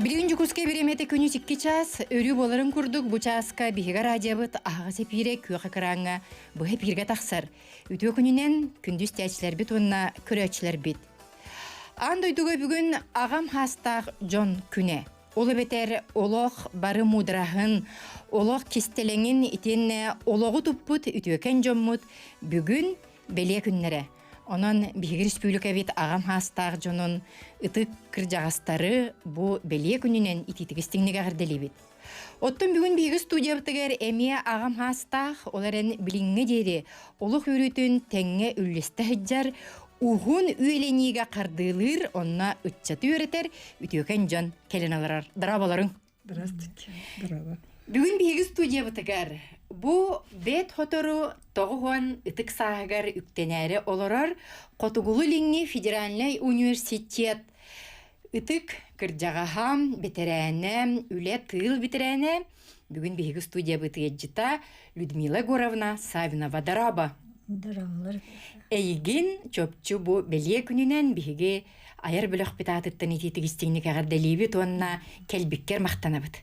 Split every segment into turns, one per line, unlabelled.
Birinci kuske birimete күнү 2 час өрү боларын курдук. Бу часка биһига радиобыт агасы пире күөкө кырааңа бу пирге таксар. Үтө күнүнен күндүз тәчләр бит онна көрөчләр бит. Андойдуга бүгүн агам хастак Джон күнө. Олы бетер олох бары мудрахын, олох кистелеңин итенне ологу туппут үтөкен жоммут бүгүн беле күннере. Онон Биһиги Республика бит агам хастак Джонун ытык кыржагастары бу беле күнүнен ититигистиңниге гырделибит. Оттон бүгүн Биһиги студия битигер эмие агам хастак оларын билиңге дери олох үрүтүн теңге үллесте хыджар ухун үйелениге кардылыр онна ытчаты өретер үтөкен Джон келен алар. Дырабаларың.
Здравствуйте. Здраво.
Бүгүн Биһиги студия битигер бу бет хотору тогуон ытык саагар үктенәре олорор Котугулу лиңни федеральный университет ытык кыржагахам бетерәне үле тыл бетерәне бүгүн Биһиги студия битигежита Людмила Горовна Савинова Дараба.
Здраволар.
Эйгин чөпчү бу беле күнүнен Биһиги аяр бөлөк битатыттан ититигистиңни кагырделибит онна келбиккер мактанабыт.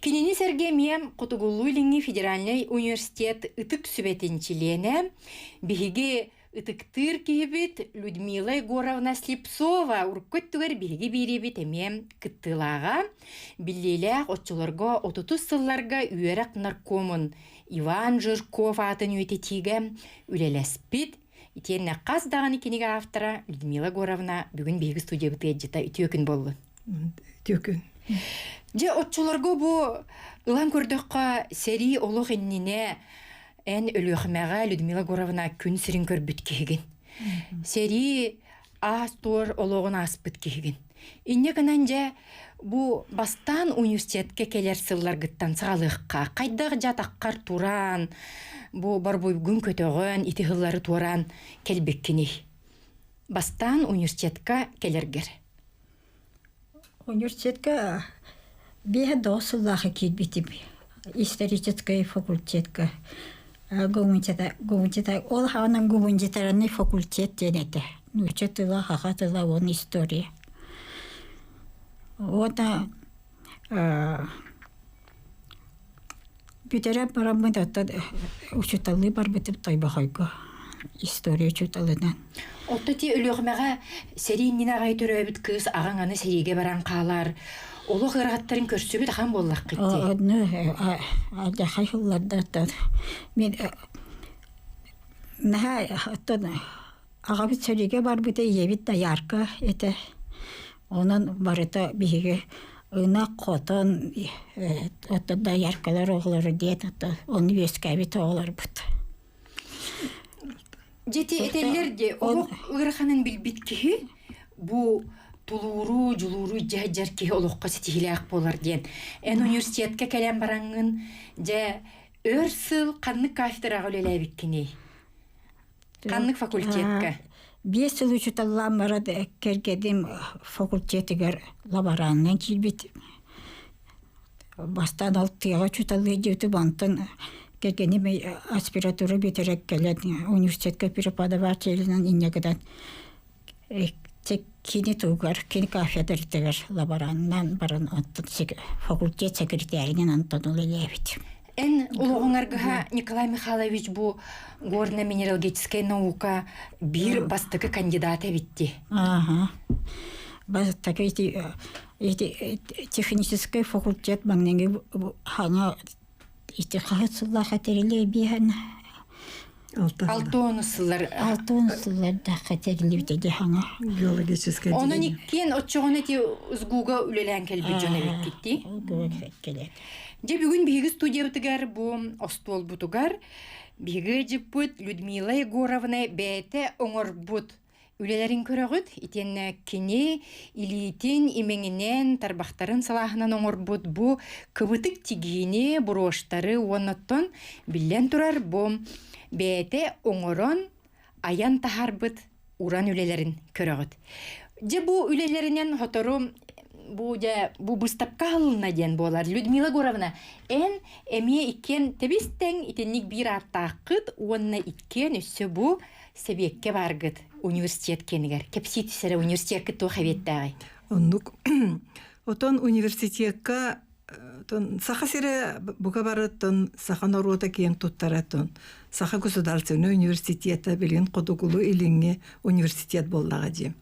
Кинини Сергеем Котугулу лиңни федеральный университет ытык сүбетинчилене Биһиги ытыктыр кибит Людмила Егоровна Слепцова уркөттүгөр Биһиги бирибит эмем кыттылага биллеле отчуларга 30 сылларга үйерак наркомун Иван Жирков атын үйтетиге үлелеспит. Итенне каз даганы киниге автора Людмила Егоровна бүгүн Биһиги студия битежита үтөкүн болду.
Төкүн.
Же отчуларга бу ылан көрдөккө сери олох эннине эн өлөхмәгә Людмила Горовна күн сирин көрбүт киген. Сери астор ологон аспыт киген. Инне кананже бу бастан университетке келер сыллар гыттан сагалыкка кайдагы жатаккар туран бу барбой күн көтөгөн итихыллары туран келбеккини. Бастан университетка келергер.
Университетка бе досыллахы килбитип. Исторический факультетка. Гуманитар ол ханан гуманитарный факультет денете. Учетыла хахатыла он история. Ота битере барамыда учеталы бар битип тайбахайга. История учеталынан.
Оттати өлөхмәгә сериннина гайтөрөбүт кыз агаңаны сериге баран калар. Олох ыргаттарын көрсөбүт хан боллак кетти.
Ада хайхылларда мен наха оттон агабыт сериге бар бите ебит да ярка эте. Онан барыта биһиге ына котон оттон да яркалар оглары диет отто оны вескәбит оглар бут.
Жети этеллерде олох ырханын билбит ки бу тулуру жулуру жажарки олохка сетилак болар ден. Эн университетке келен бараңын же өрсыл каннык кафедрага өлелебиккини. Каннык факультетке.
5 жыл учуталлам барады кергедим факультетигер лабораннан килбит. Бастан алтыга учуталлы жөтү бантын кергеним аспиратура битерек келет университетке преподавателинен иннегеден кини тугар, кини кафедртегер лабораннан барын факультет секретаринен Антон Лелевич.
Эн улугуңарга Николай Михайлович бу горно-минералогическая наука бир бастыкы кандидаты битти.
Ага. Бастыкы технический факультет маңненге хана итихатсылла хатериле бихан.
Алтонысылар
да хатериле битеди хана.
Биологическая.
Оны никкен отчоғынети ызгуга үлелен келбі жонабек кетти.
Келет.
Же бүгүн Биһиги студия битигер бу остол бутугар Биһиги жиппут Людмила Егоровна бете оңорбут үлелерин көрөгүт итенне кини илитин имеңинен тарбактарын салахынан оңорбут бу кыбытык тигини броштары онноттон биллен турар бу бете оңорон аян тахарбыт уран үлелерин көрөгүт. Же бу үлелеринен хотору бу быстапка алына ден болар. Людмила Горовна, эн эмие иккен тебистен итенник бир аттакыт, онна иккен өссө бу себекке баргыт университет кенигер. Кепситисере университет кыту хаветтагы.
Оннук Отон университетка саха сире бука бараттон саха норота киен туттаратон. Саха государственный университета билин кодугулу илинге университет боллага ди.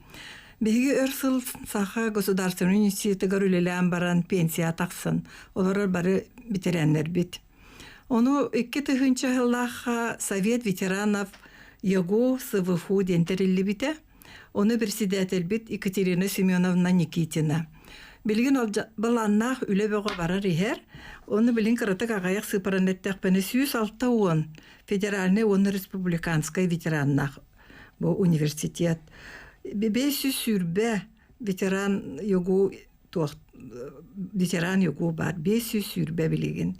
Биги өрсыл саха государственный университеті görülelän баран пенсия таксын. Олар бары битеренler бит. Onu 2000 yıllığa Совет ветеранов ЕГУ СВФУ дентерилли бите. Onu председатель бит Екатерина Семеновна Никитина. Билген баланнах үле бөҕө барар иһэр. Onu билин кырытык агаяк сыпаранеттек пене 106 федеральный он республиканская ветераннах бу университет. 500 сүрбе ветеран ЕГУ ветеран ЕГУ бар 500 сүрбе билген.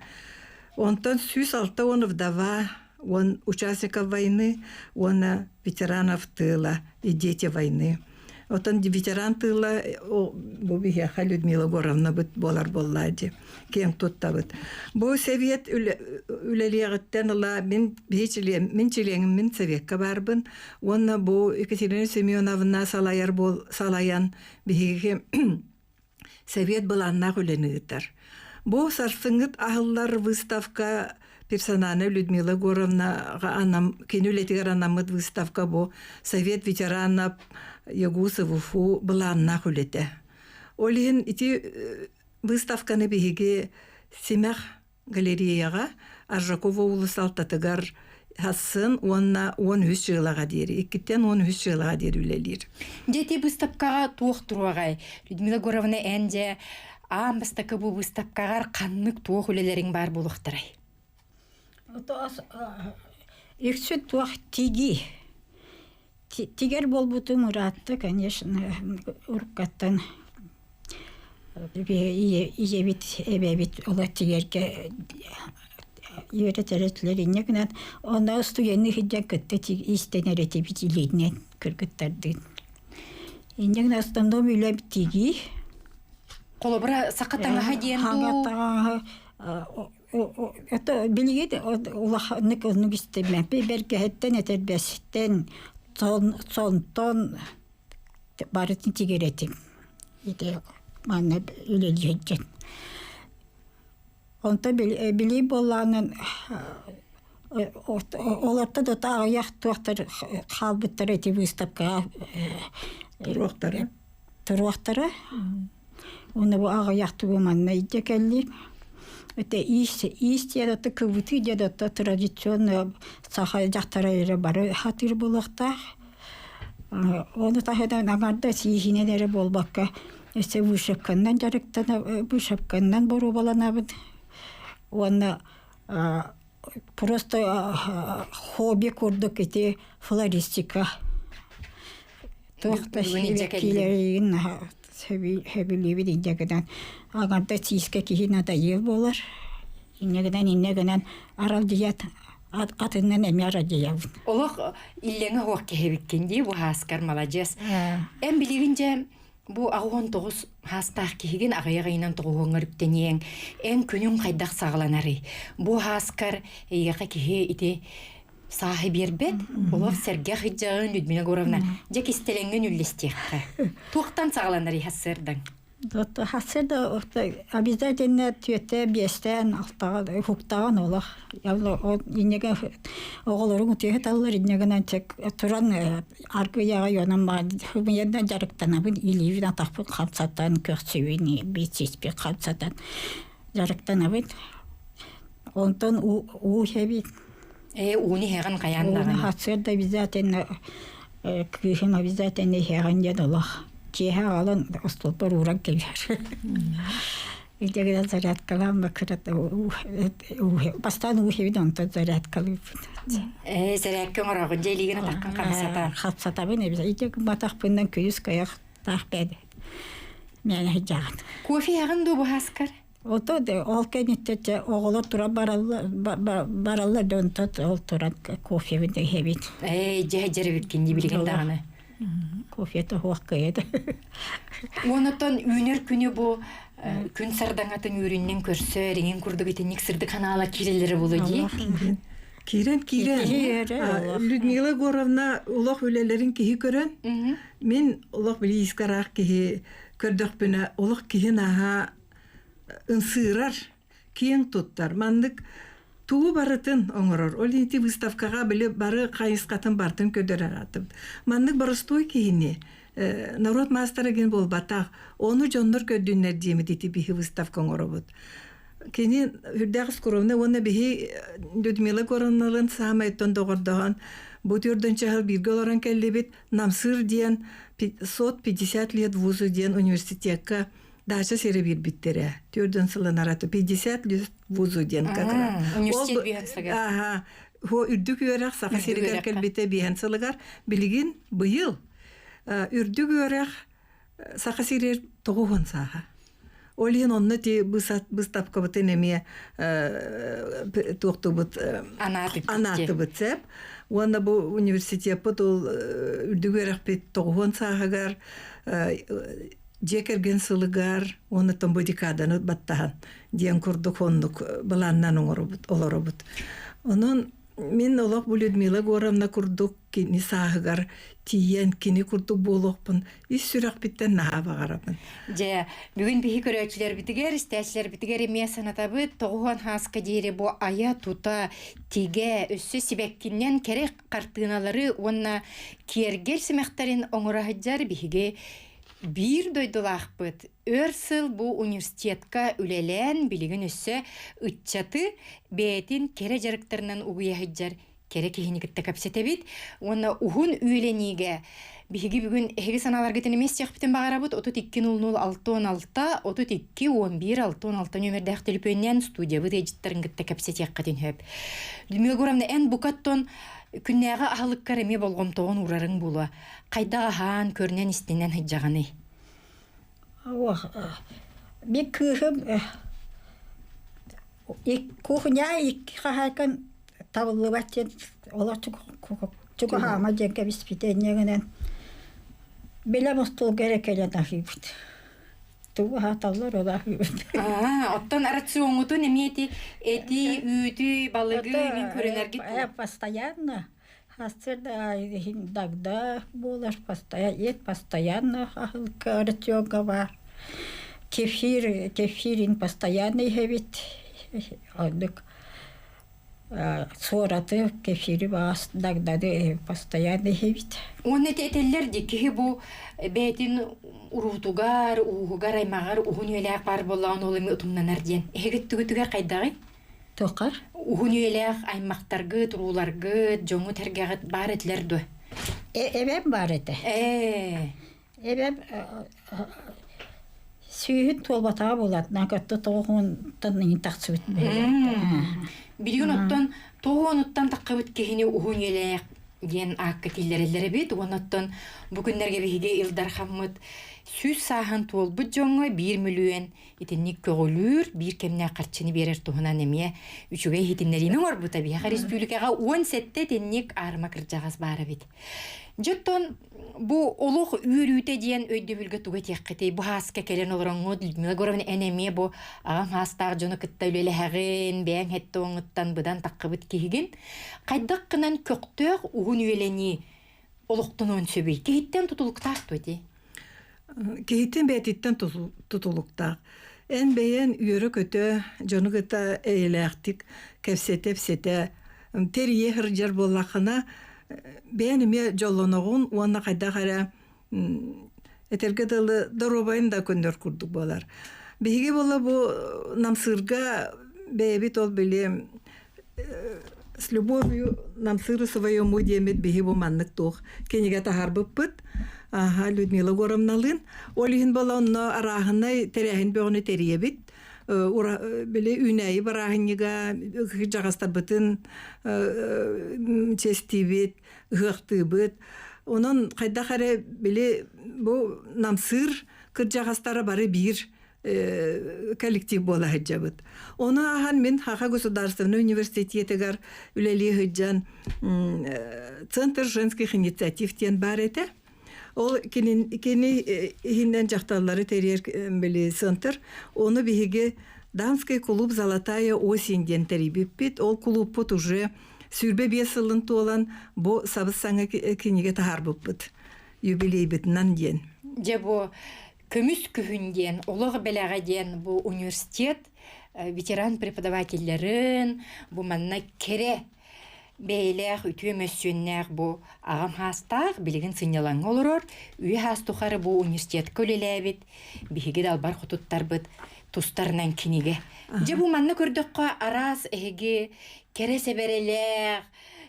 Онтон 106 он вдова, он участников войны, он ветеранов тыла и дети войны. Вот он ветеран тыла, бубихаха Людмила Горовна болар боллади. Кем тут табыт. Бу совет үлелегеттен ла мен чилеңим мен советка барбын. Он бу Екатерина Семеновна салаян бихиге совет буланна үленигитер. Бу сарсыңыт ахыллар выставка персонаны Людмила Горовна кенүлетигер анамыт выставка бу совет ветеранов ЕГУ СВФУ буланна хүлете. Олин ити выставканы биһиги Семах галереяга Аржакова улусалтатыгар хасын 13 жылга дери. 2-13 жылга дери үлелир.
Дети выставкага туох туруагай. Людмила Горовна энде амбастакы бу выставкагар каннык туох үлелерин бар булуктарай.
Ихче туох тиги. Тигер болбуту Муратты, конечно, уркаттан иебит, эбебит, ола тигерге үйрәтәретләре генә анда студентны хиҗәк көтте истенәрәте бит иледне кыргыттарды. Инде генә астанда билеп тиги.
Колобра сакатаңа хадиен ду.
Это билет Аллах нигестеме берге хәттән әтәрбәстән тон барытын тигеретим. Иде мана үлелҗәҗән. Онта били болланын оларта да аяк туактар халбыттар эти выставка туруактары. Оны бу аяк тугуманна идекелли. Это истия да кыбыты да традиционный саха жактары бары хатыр булакта. Оны тахадан агарда сихинелери болбакка. Эсе вышапканнан жарыктан вышапканнан бору баланабыт. Он просто хобби курдук эти флористика. Тохта килерин хебили видигден агарда сиске кихина да ел болар. Иннегенен арал дият атыннан эмяра дият.
Олох иллеңе хокке хебиккенди бу хаскар молодец. Эм билигинже бу агон 9 хастах киген агайгайнан тогоңөрүктенең эң күнүн кайдак сагланары. Бу хаскар эйге кихе ите сахибербет олох серге хиҗагын Людмила Горовна жак истеленген үллестекка. Туктан сагланары хассырдан.
Дота хассырда обязательно төтө бестен алтага хуктаган олох. Явно инеге оголорун төһө таллар инегенен чек туран аркы яга йонан бар. Хубияддан жарыктанабын иливин атакпы камсаттан көксүвини битиспе камсаттан жарыктанабын. Онтон у хеби
уни хеган каяндаган.
Хассырда обязательно кыхым обязательно хеган дедолох. Чеха алан остолпор урак келер. Идегеден зарядкалам бакырат бастан ухевидон то зарядкалып.
Зарядка морагын желигин таккан камсата.
Хапсата бен эбиз идег матак пындан көйүс каяк тахпед. Мен хажаган.
Кофе ягын ду бу хаскар.
Ото де ол кенетте оголо тура баралла донтот ол турат кофе бен хевит.
Жежербит кинди билген даганы.
Кофе-то хуаккайда.
Онотон үнер күнү бу күн сардаңатын үрүннен көрсө реңин курдук итинник сырды канала кирелери болуди.
Кирен. Людмила Горовна улох үлелерин кихи көрөн. Мен улох били искарак кихи көрдөкпүнө олох киһин аха ынсыырар киен туттар маннык туу барытын оңорор ол инти выставкага биле бары кайыскатын бартын көдөрөр маннык боростой киһини народ мастереген болбатак ону жоннор көдүннер деми дити бихи выставка оңоробут кини үрдәгыс куровна оны бихи Людмила Горанналын самайттан догордоган бу түрдөн чахал бирге олоран келлебит намсыр диен 150 лет вузу диен университетка даже сере бирбиттере түрдөн сылын араты 50 лет вузу диен какра
университет биһансыгар
ага хо үрдүк өрак сака серегер келбите биһансылыгар билигин быйыл үрдүк өрак сака серер тогугун саха Олин онны ти быстапка бутын эме туктубут анаты бутсеп. Онда бу университет бут ол үрдүгөрөк бит тогон сагагар жекерген сылыгар оны томбодикаданы баттахан диен курдук хондук баланнан олоробут. Онон мен олох бу Людмила Горовна курдук кини сагагар тиен кини курдук болохпун ис сүрөк биттен нахабагарапын.
Же бүгүн бихи көрөчүлөр битигер, истечилер битигер эмне санатабы тогон хаска дире бу ая тута тиге өссө сибеккинен керек картыналары онна киергел семектерин оңорахыджар бихиге бир дойдулахпыт. Өрсыл бу университетка үлелен билигин өссө ытчаты бетин кере жарыктарынан угуяхыджар кере кихиникитте капсетебит. Онна ухун үйелениге биһиги бүгүн эһиги саналарга тенемес чакпытын багарабыт 32-00-616 32-11-616 нөмердәк телефоннан студия бит эҗиттәрен гитте капсетек катын хөп. Людмила Горовна эн букаттон күннәгә ахлыккар эме болгом тогын урарың була. Кайда хан көрнән истеннән хыҗаганы.
Бик күрһем кухня ихахакан тавлыбаттен олар чук хама жеңке воспитаниягынан беле мостол керек эле тахибит. Туу хаталлар ола.
Оттон рационгуту немети эти үтү балыгы мен көрөнөргө
постоянно Хасцерда иногда булаш постоянно ахылка рационга бар. Кефирин постоянный хевит. Одык сораты кефири бас дагдады постоянный хевит.
Онны тетеллер дики бу бетин урутугар, угугар аймагар угунүләк бар болгон олымы утумнанар ден. Эгеттүгүтүгө кайдагы?
Токар.
Угунүләк аймактаргы, туруларгы, жоңу тергагы бар этлердү.
Эбем бар эте. Эбем сүйүн толбата болат. Накатты тогон тынын таксыбыт.
Билигин оттон тогонуттан таккыбыт кехини угунүләк ген аккатиллерелери бит. Оноттон бүгүннерге биһиге Илдар Хаммыт сүз сахан толбут жоңго 1 миллион итинник көгөлүр бир кемне карчыны берер туһунан эме үчүгө хитиннеринин орбута бияга республикага 10 сетте тенник арма кыржагас бары бит. Жоттон бу олух үйрүүтэ диен өйдөбүлгө туга теккетей бу хаска келен олороңго Людмила Горовна энеме бу агам хастаг жону кытта үлелехагын бэң хетте оңуттан быдан таккыбыт кихигин кайдаккынан көктөк угун үйелени олуктун өнсөбүй кихиттен тутулуктак төти.
Кихиттен бетиттен тутулуктак. Эн бейен үйөрө көтө жону кытта эйлектик кепсете терие хыржар боллахына бәнеме жоллоногун уанна кайда кара этергедалы доробайын да көндөр курдук болар. Биһиге бола бу намсырга бэбит ол биле с любовью намсыры своему демет биһи бу маннык тух кенеге тахарбыппыт. Людмила Горовналын олихин бола онно арахынай терехин бөгөне териебит. Биле үнәйі барахыннига жағастар бытын честибит, ғықтыбыт. Онын қайда қарай биле бұл намсыр кыржағастары бары бір коллектив бола хыджабыт. Оны ахан мен Хаха государственный университетігер үлелі хыджан Центр женских инициатив тен бар еті. Ол кени хинден жақталары терьер били центр. Оны биһиге Дамский клуб «Золотая осень» ден терибиппит. Ол клубпут уже сүрбе 5 жылын туолан бу сабыз саңа кенеге тахарбыппыт. Юбилей битнан ден.
Же бу көмүс күһүнден, олог белагаден бу университет ветеран преподавательлерин бу манна кере бейлэх үтүе мөссүннэх бу агам хастах билигин сынялан олорор, үе хастухары бу университет көлелебит, биһиги далбар хутуттарбыт тустарынан киниге. Же бу манна көрдөккө арас эги кере себерелэх,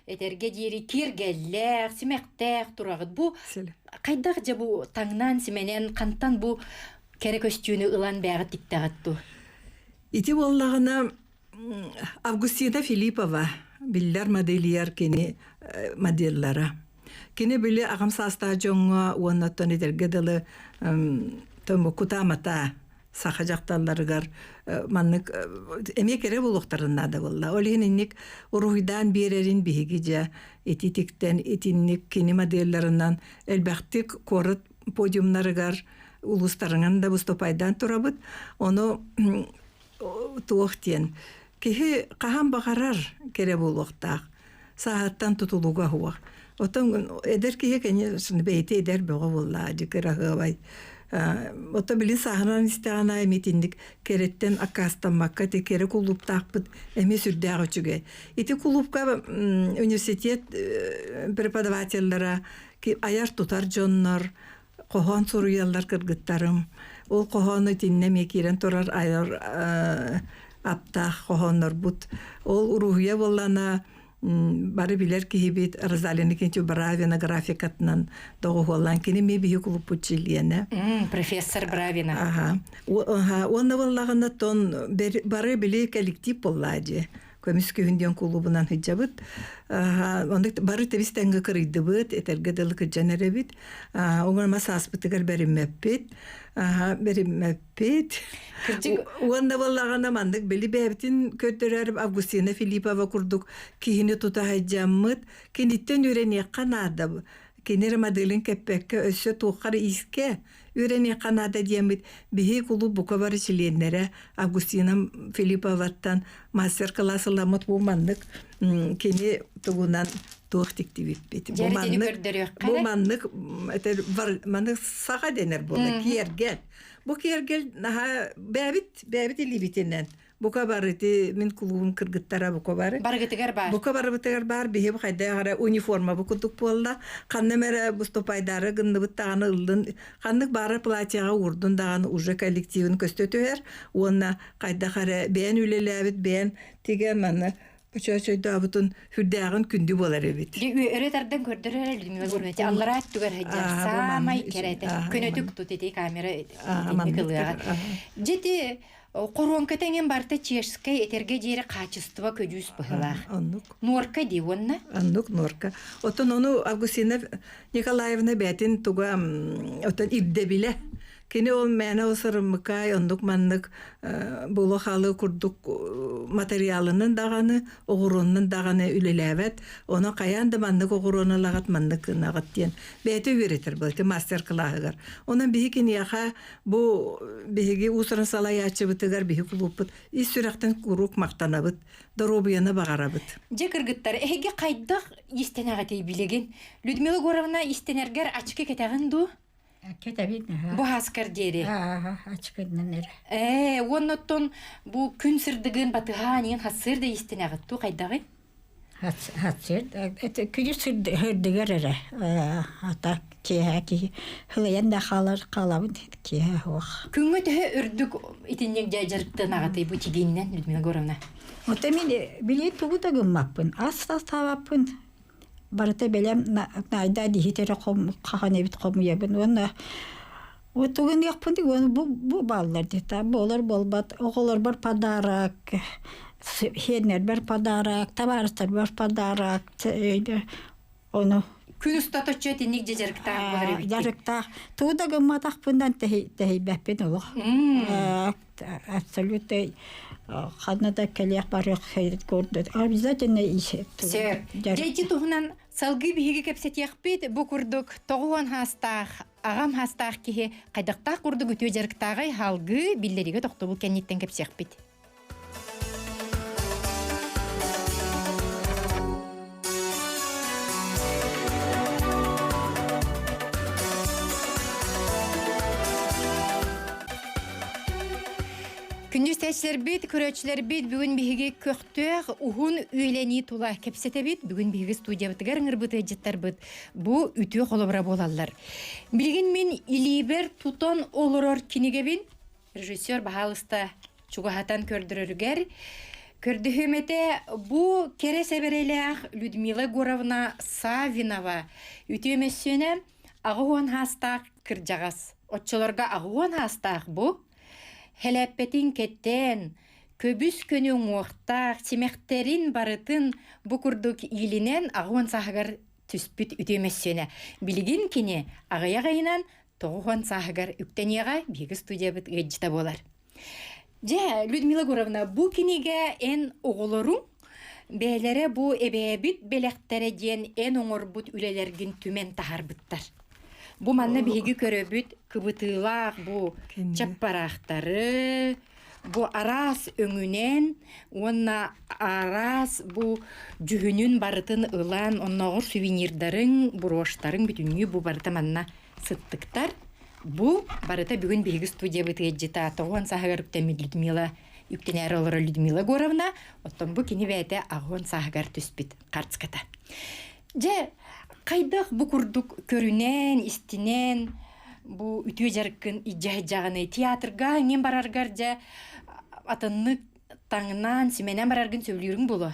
этерге дири киргеллэх, симектэх турагыт бу кайдак же бу таңнан сименен кантан бу кере көстүүнү ылан бягы тиктагатту.
Ити боллагына Августина Филиппова биллер модельер кини модельлара. Кини биле агам саста жоңга уоннаттан этерге дылы tomu kutamata saha jaqtallarıgar manныk emek kere buluqtarında da valla. Olihininnik uruhdan birerin bihigija etitikten etinnik kini modellerinden elbette korut podiumlarıgar uluslarının da bu stopaydan turabıt onu tuğtien ki kaham bakarar kere buluqtaq saattan tutuluga huwa. Otan eder ki kenya beyti eder beğe valla dikira bay. Oto bilin sahanan istana emitindik keretten akastanmakka te kere kulup takpıt emi sürdäge çüge. Iti kulupka üniversitet prepodavatellara ki ayar tutar jonlar qohon suruyallar kırgıttarım. Ol qohonu dinleme kiren torar ayar aptaq qohonlar but. Ol ruhiya bollana bari biler ki hibit Razalini kenço Bravina grafikatnan doğu olan kini mi bihi kulup uçiliyene.
Professor Bravina.
Aha. Onda vallagında ton bari bili kolektif bolladı. Komis köyünden kulubunan hicabıt. Onda bari tebistenge kırıydı bıt. Etergedelik jenerebit. Onlar masas bıtıgar berim meppit. Berim meppit. Onda vallagında mandık bili bebitin kötürer Avgustina Filippova kurduk. Kihini tutahacağımıt. Kinitten üreni kanada. Kinere modelin kepekke ösü tuğkar iske. Üreni kanada diyemit. Bihi kulu bu kabar çilenlere Avgustina Filippova'tan master klasılamat bu mandık. Kini tuğunan tuğtikti bitbit. Bu mandık mandık sağa dener bu. Kiergel. Bu kiergel bebit ili bitinen. Bu kabarı min kulun kırgıttara bu kabarı.
Bargıtıgar bar.
Bu kabarı bar bihi bu kayda uniforma bu kutuk bolla. Kannemere bu stopaydarı gındı bıttağını ıldın. Kandık barı platiyağa vurdun dağını uca kolektivini köstötüher. Ona kayda kare beğen ülelebit beğen tigemanı. Bıçağı da hürdağın kündü bolar evet.
Öğreterden gördürer Людмила Гурмете. Аллара аттугар хаджар. Самай керете. Көнөтүк тутети камера микылыга. Жети Коронка тенген барта чешская этерге жери качество көдүс быхылах. Норка дивонна?
Аннук норка. Отон ону Августина Николаевна бетин туга отон ирде биле. Kini ol mene osarımıkay onduk manlık bulu halı kurduk materyalının dağını, oğurunun dağını ülelevet. Ona kayan da manlık oğurunu lağat manlık nağıt diyen. Beti üretir bu, master kılağıgar. Onun bihi kini yaha bu bihi usuran salaya açı bıtıgar bihi kuluput. İstürekten kuruk maqtanabıt. Darobiyana bağarabıt.
Jekirgittar, ege kaydak istenağatı bilegen. Людмила Горовна istenerger açık ketağın du?
Кетебит.
Bu haskar deri.
Açıkından nere.
Onnoton bu gün sırdıgın batıha niyen hasır da istenağıttı kaydağı?
Hasır. Küçük sırdıgar ere. Hatta ki hılayan da kalabın ki hoş.
Küngö tühe ürdük itinek jajarıktığın ağatı bu çiginden Людмила Горовна.
O temin bilet tuğu da gımmapın. Asla savapın. Barata belem nayda dihitere kahan evit komu yabın. O tuğun yakpın di bu ballar dita. Bolar bolbat. Oğular bar padarak. Henler bar padarak. Tabarıslar bar padarak. Onu
Gün ustatoçu etinek jajarıktağın var evit.
Jarıkta. Tuğu da gımmatak bundan tehi behpin olur. Absolute. Kanada keliyek barık hayret gördü. Обязательно işe.
Jeji tuğunan salgı bihigi kepset yakbit bu kurduk toğuan hastaq, ağam hastaq kihe qaydaqtaq kurduk ütü jarıktağay halgı billerige toqtubul kennitten kepsek bit. Күндүз тәчләр бит, көрәчләр бит, бүгін биһиге көқтөг, ухун үйлени тула кепсете бит, бүгін биһиге студия битгәр ңырбыты жеттер бит. Бу үтү холобра болалар. Билген мен илибер тутон олорор кинеге бин, режиссер Бахалыста чугахатан көрдөрөргәр. Көрдүхөмете бу кере себерелех Людмила Горовна Савинова үтөмөссөнө агуан хастак кыржагас. Отчолорга агуан хастак бу. Хелеппетин кеттен, көбүс көнүң уақтақ, семектерин барытын букурдук илинен ағуан сахагар түспіт үтемессене. Билигин кене ағая-ғайынан тоғуан сахагар үктенеға бегі студия біт ғеджіта болар. Людмила Горовна, бу кенеге эн оғылырың, бәлері бу әбәбіт белектері ден эн оңыр бұт үлелерген түмен тахар бұттар. Бу манна биһиги көрөбүт кыбытылак бу чаппарактары, бу арас өңүнен, онна арас бу жүһүнүн барытын ылан, онногур сувенирдарын, броштарын бүтүнү бу барыта манна сыттыктар. Бу барыта бүгүн биһиги студия бытыжыта тоон сахагар Людмила үктенер олора Людмила Горовна, оттон бу кини бәйте агон сахагар түспит карцката. Кайдах бу курдук көрүнен, истинен, бу үтүө жаркын ижа-жаганы театрга, нем бараргар жа атынны таңынан, сименен бараргын сөйлүрүң болу.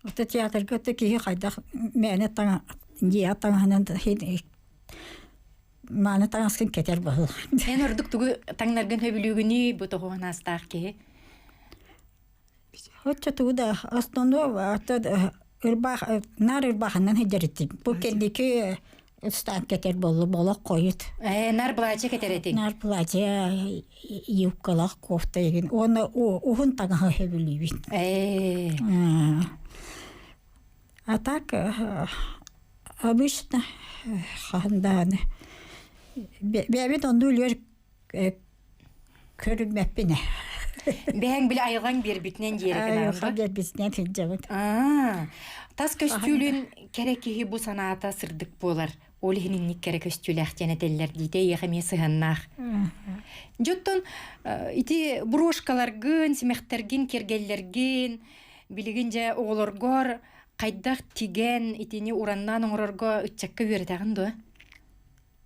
Ота театрга текиги кайдах мэне таң жия таңынан маны таңаскын кетер болу.
Сен ордук тугу таңнаргын хөбүлүгүнү бу тоғуан астаак ке?
Отча тугуда основного нар ырбахынан хеджереттик. Бу кендики стан кетер болу койут.
Нар плача кетер этин.
Нар плача юбкалак кофта еген. Оны ухун таңа хөбүлүбүт. А так обычно ханданы бәбет онду үлер көрүнмәппине.
Бәң биле айылган бербитнен жереген
алды. Бербитнен хиджабыт.
Тас көстүлүн керекиһи бу санаата сырдык болар. Ол хининник керек көстүләх тенетеллер дите яхаме сыганнах. Жоттон ити брошкаларгын, семехтергин кергеллерген, билигинже оголоргор кайдах тиген итини ураннан оңорорго үтчакка үйрөтөгөн до.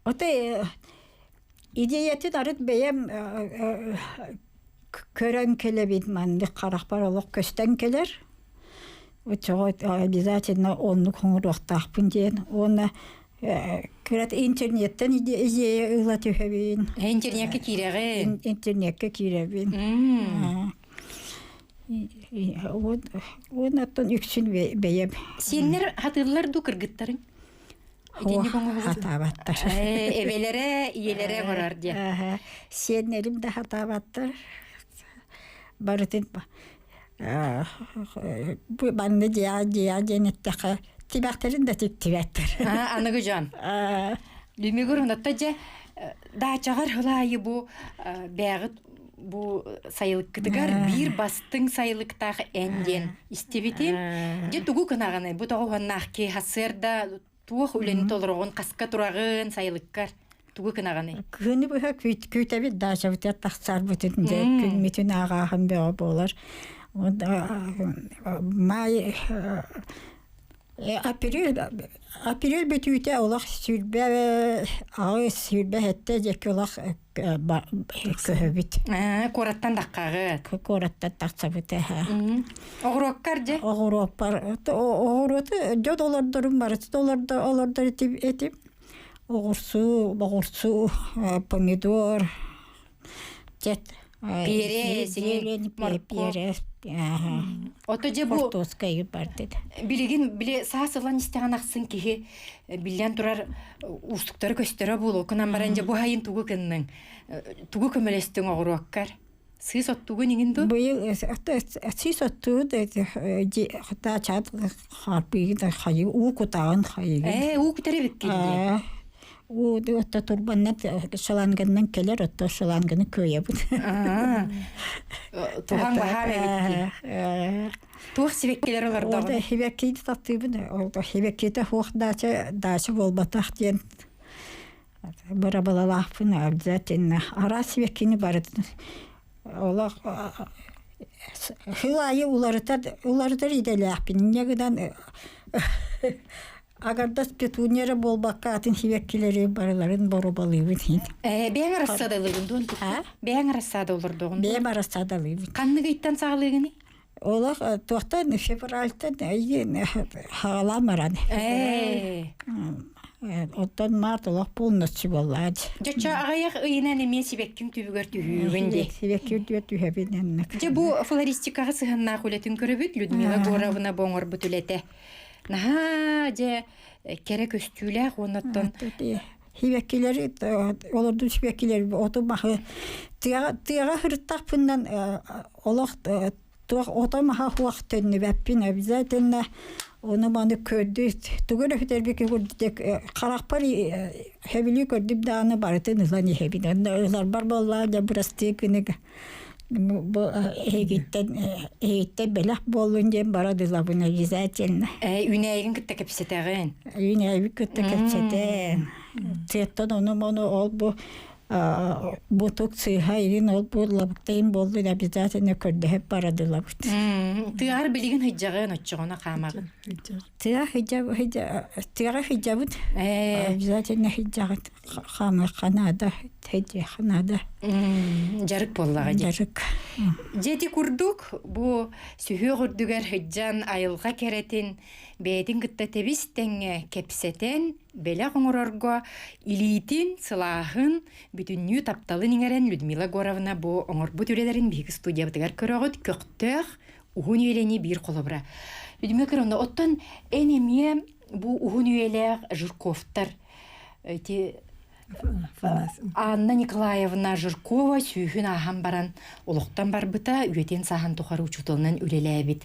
Ота идеяты дарыт бәйем көрөн келебит манды каракпар олок көстөн келер. Очогот обязательно онну коңуруктакпын ден. Оны көрөт интернеттен идея ылатыхабин.
Интернетке киреге.
Интернетке киребин. Онаттан үксүн бәйем.
Сеннер хатырлар ду кыргыттарың?
Хатабаттар.
Эбелере, иелере горар дия.
Сеннерим да хатабаттар. Барытын банны дия женеттеқі тибақтерін да тибәттір.
Анығы жан. Дүмегір ұнатта же дачағар хылайы бұ бәғыт бұ сайылық кітігар бір бастың сайылықтағы әнден істебетім. Же тұғу кынағаны бұ тоғуаннақ ке хасырда туох үлені толырғын қасқа тұрағын сайылыққар. Тугу кынаганы.
Күні бұға көйтәбет дажа бұтер тақсар бұтынды күн метін ағағын бөға болар. Май апрель бөтүйте олақ сүрбе ағы сүрбе әтті жекі олақ көбіт.
Кораттан даққағы.
Кораттан тақса бұты.
Оғыроққар же?
Оғыроқпар. Оғыроты жод олардырым бар. Олардар етіп. Оғырсу, помидор, жет.
Перес,
перес.
Ото же бұл
Картоскайы бар деді.
Біле саасылан істеген ақсын кеге білден тұрар ұстықтары көстері болу. Күнан баран же бұл хайын туғы күннің. Туғы көмелестің оғыру аққар. Сыз оттуғы неген ду?
Сыз оттуғы да чад харпиғы да хайы, уы құтағын хайы.
Уы күтәрі біккелі.
Отта турбаннан шаланганнан келер, отта шаланганы көйе бұд.
Туған баға бәбікке. Туық себеккелер олар дағын.
Олда хебеккейді таттыбын. Олда хебеккейді хуқ дачы болбатақ ден. Бұра балалақпын, обязательно. Ара себеккейні барды. олох хылайы уларытар иделяхпин негидан агардас петунера болбакка атын хибеккилери барыларын борубалыбын.
Бәң рассадалыгын дон. Бәң рассада олордогун.
Бем арасадалыбын.
Канныгыйттан сагылыгыны?
Олох тоқтан февральтан хагаламаран. Оттан март олох полностью боллады.
Жача агаяк ыйынан эме сибекким түбүгөр түһүүгүндө.
Сибекким түһәбинен.
Же бу флористикага сыгынна кулетін көрөбүт Людмила Горовна боңор бүтүлете. Наха же керек өстүләк онаттан.
Хибеккилери олордун хибеккилери отумахы тыяга хырттакпындан олох отамаха хуактенни бәппин обязательно оны маны көрдү. Түгел өтербеке көрдүк каракпар хебили көрдүп даны барытын ылан хебин. Олар бар болла да брастыкны бу эгиттен белах болун дем барадыла буна обязательно.
Үнәйгин кытта кепсетеген.
Үнәйгин кытта кепсетен. Теттон оны моны ол бу боток сыйхайрин ол бу лабыктайын болду обязательно көрдү хеп барадыла бут.
Тыгар билигин хыджагын оччогона камагын.
Тыгар хиджабыт. Обязательно хиджагын хамы Канада, Канада.
Жарык боллага
жарык.
Жети курдук бу сүйө курдугар хыджан айылга керетин бетин кытта тебистен кепсетен беле оңорорго илитин сылахын бүтүннүү тапталын иңерен Людмила Горовна бу оңорбу түрелерин биги студия бытыгар көрөгөт көктөк угун үйлени бир колобра. Людмила Горовна оттон энеме бу угун үйлер Жирковтар Анна Николаевна Жиркова сүйхүн ахан баран олоқтан барбыта үйетен сахан тухары учутылынан үлеләбит.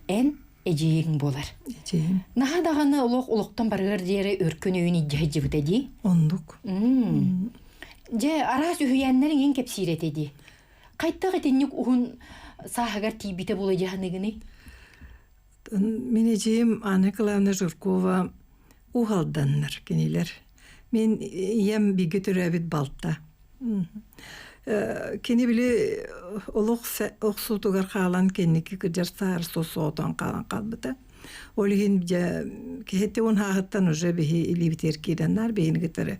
Эн эжейін болар.
Эжейін.
Наха дағаны олоқтан барығыр дері өркөн өйін иддіғі бұта ди?
Ондук.
Же арас үйенлерін ең кепсирет еді. Қайттақ етеннік ұғын сахагар тейбіте болы жағынығыны?
Мен эжейім Анна Николаевна Жиркова уғалданнар кенелер. Мен ем биге төрәбит балта. Кені біле оқсутугар қалан кеннекі күджар саар сосуотан қалан қалбыта. Олығын кехетте он хағыттан уже бейі илибитер кейданнар бейін гітері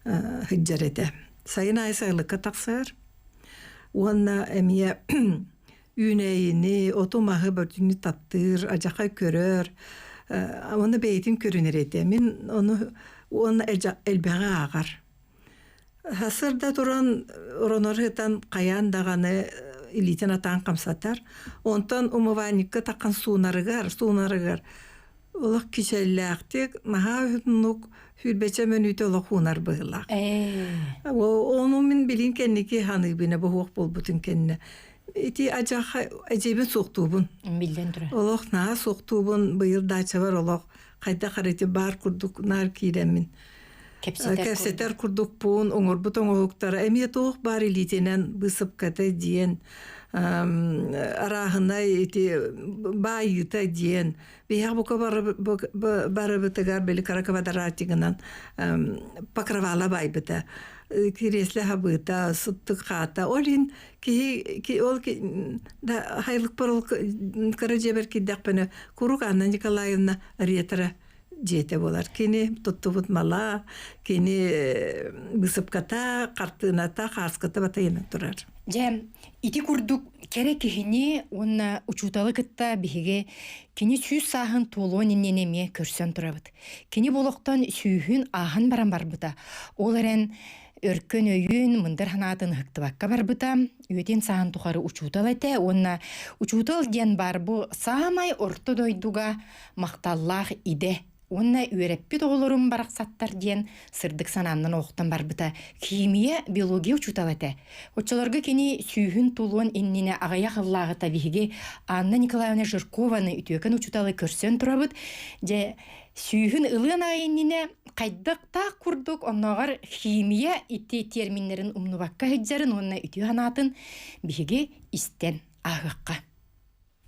хыджар еті. Сайын айсайлыққа тақсар. Онна әмия үйнәйіні, отомағы бөрдіңі таптыр, ажақай көрір. Оны бейтін көрінер еті. Мен оны әлбәға ағар. Хасырда туран оронорғытан қаян дағаны илитен атан қамсатар. Онтан умыванникка таққан суунарыгар. Олық кишелләқтек, наға үтінук хүлбәчә мөнүйті олық хуунар бұғылақ. Оны мен білін кәннеке ханы біне бұғық бол бұтын кәнне. Эти әжебін соқтуыбын.
Билден тұра.
Олық наға соқтуыбын бұйыр дача бар олық. Қайда қарайты бар күрдік нар кейдемін. Кәпсетер күрдік бұн, оңыр бұт оңығықтары. Әмет оқ бар илетенен бұсып кәті дейін. Арағына байыта дейін. Бейяқ бұқа бары бұтығар бәлі қарақабадар артығынан пақыравала бай бұта. Киреслі хабыта, сұттық қата. Олин хайлық бар ол қара жебер кеддақ бәні күрік Анна Николаевна ретірі жете болар. Кені тұтты бұтмала, кені бұсып ката, қартығыната, қарсқыта батайына тұрар.
Жем, ити күрдік керек кехіне онна учуталы кытта бігіге кені сүйіз сағын толуын инненеме көрсен тұрабыд. Кені болуқтан сүйін ағын баран барбыда. Ол әрен өркөн өйін мындар ханатын хыктыбакка барбыта, үйетен сахан тухары учутал әте, онна учутал ден барбы самай орто дойдуга мақталлах иде. Онна үйреппі тоғылырым барақсаттар ден сырдық сананнан оқтан барбыта. Химия, биология учутал әте. Отчаларға кені сүйін тулуын инніне ағая қыллағы табиғіге Анна Николаевна Жиркованы үтөкін учуталы көрсен тұрабыд. Же сүйін ылын айынніне қайдықта күрдік оннағар химия итті терминлерін умнубакка хеджарын онна үтü ханатын биге истен ағыққа.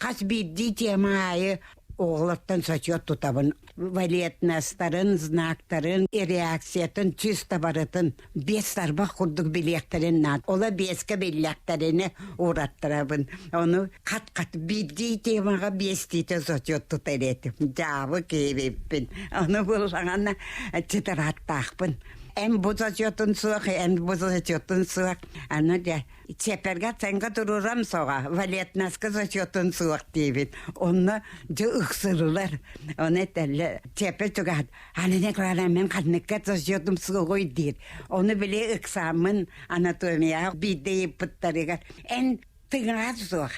Қас бидді темайы оғылаттан сачет тұтабын. Валетнастарын, знактарын, реакциятын, түс табарытын, 5 тарба құрдық білектарын над. Ола 5-ке білектарыны ураттырабын. Оны қат-қат бидей темаға 5 дейті сачет тұтар етім. Жабы кейбеппін. Оны бұлғана чытыраттақпын. En bozatıyordun suak, en bozatıyordun suak. Anı da çepergat senga dururam soğa. Valiyet naskı zatıyordun suak diyebin. Onu da ıksırırlar. Onu derler. Çeper çoğat. Hani ne kadar ben kadınlıkta zatıyordum suğuy dir. Onu bile ıksamın anatomiya bir deyip pıttarıgar. En tığınat suak.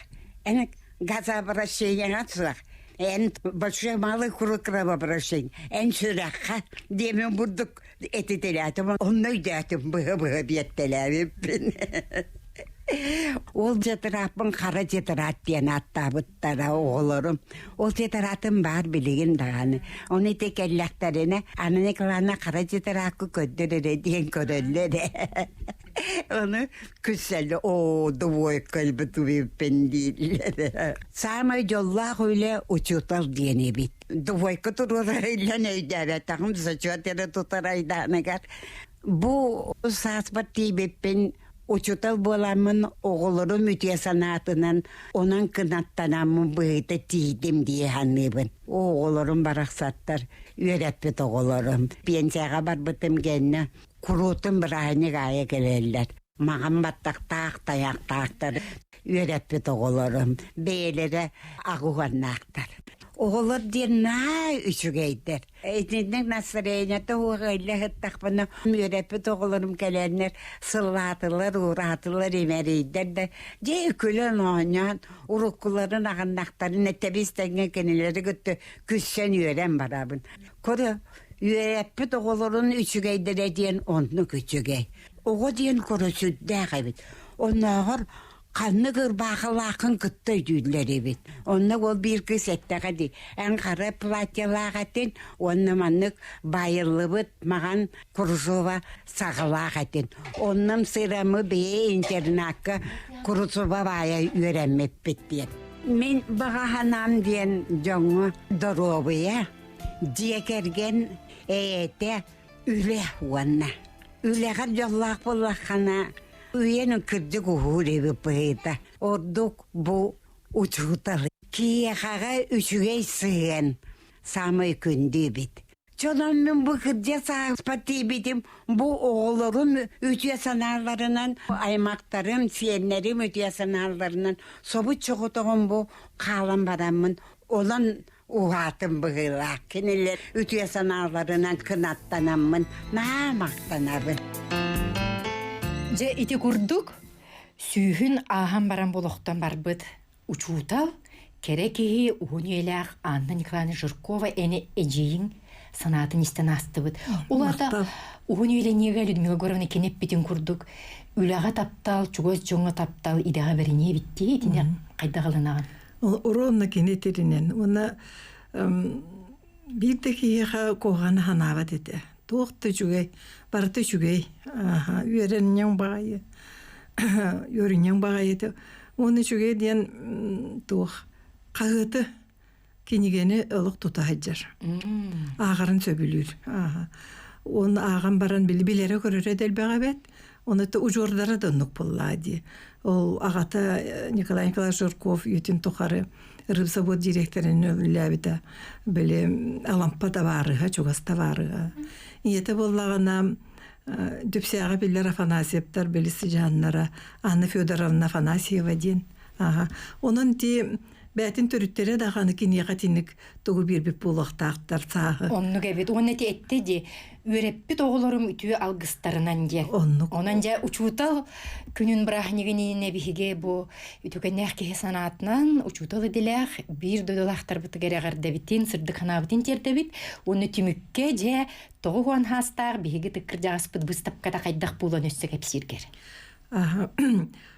En gazabara şeyinat suak. En большой малый курыкраба обращение. En шыраққа демен бұрдық әті теләтім. Оны өйдәтім бұғы беттеләбіппін. Ол жетірапын қара жетірат ден аттабыттара оғылырым. Ол жетіратым бар білеген дағаны. Оны текелләқтарына анын еклана қара жетірақы көддірі ден көрілері. Onu küsseli o duvoy kalbi tuvipin değil. Sama yollar öyle uçutar diyene bit. Duvoy kuturur öyle neydi ve takım saçuatları tutar aydan eğer. Bu sasbatı bipin uçutal bolamın oğulları mütiye sanatının onun kınattanamın bıyıda tiydim diye hanımın. O oğullarım baraksatlar, öğretmet oğullarım. Piyensağa barbıtım genne. Kurutun bir aynı gaya gelirler. Mağam battak tayak-tayaktar. Öğretmet oğullarım. Beylere ağuğanaktar. Oğullar diye ne üçügeydir. Ezinden nasıreyinete oğuyla hıttak bana öğretmet oğullarım gelenler sıllatılar, uğratılar emeriyder de. De ökülen oynayan urukkuların ağannaktarı netebistenge keneleri güttü. Küssen öğren barabın. Koru. Öğretmet oğulların üçügeydir diyen onu küçügey. Oğu diyen korusu dağıbit. Onlar kanlı kırbağılakın kıttı düdüler evet. Onlar ol bir kız ettiği di. En kara platyalağıtın, onun manlık bayırlıbıt mağan kurusova sağılağıtın. Onun sıramı beye internakı kurusova baya öğrenmep bittiyen. Men bağa hanam diyen canı dorobuya. Diye kergen eğete üle vanna. Üle kar yollak bullakana. Üyenin kırcı kuhuri bir pıyda. Orduk bu uçutalı. Kiye kağa üçüge sığın. Samay kündü bit. Çoğun ben bu kırcı sağıspatı bitim. Bu oğullarım ütüye sanarlarından, aymaktarım, siyenlerim ütüye sanarlarından. Sobu çoğutuğum bu kalan baramın. Olan uğatım bığılak. Keneler ütüye sanarlarından kınattanamın. Namaktanabın.
Je iti kurduk, sүйhün ahan baran boloqtan barbıt. Uçuutal, kerekehi uğuniyelaq Anna Nikolay Жиркова eni eceyin sanatın isten astıbıt. Ulada uğuniyele nege Людмила Горовна kenep bitin kurduk. Ülağa taptal, çugoz jonga taptal idağa veriniye bitti. Etine kayda qalınağın.
Uronla keneterinen. Ona bir dakika koğanı hanavat edi. Tuğda çugay, barıda çugay. Öğrenin bağayı. Öğrenin bağayı. Onu çugay diyen tuğ. Kağıtı kenigeni ılık tutahıcar. Ağırın söbülür. Onu ağın baran bilere görür edel bağabet. Onu da ucurdara dönük bulladı. O ağata Nikolay Жирков yütün tukarı. Rıbzavod direktörünün öyle böyle alampa da varı, çoğaz da varı. İyete bollağına düpsiyağa biller Afanasiyevler belisi canlara, Anna Fyodorovna Afanasiyeva diyen. Onun di Bәтін түріттері дағаны кені қатинік тұғы бір болақтақтар сағы.
Онны кәбет, оны етті де, өреппет оғыларым үтіе алғыстарынан де. Онан жа учутал күнін бірахнегеніне біхіге бұ үтікеннәқ кеге санатынан учутал еділәқ бір дөділақтар бұты кәріғар дәбіттен, сырды қанабытын тердәбіт. Оны түмікке же тоғы хуан хастақ біхіге түкір жағыспыт бұстапқата қайдақ болан өссі кәпсергер.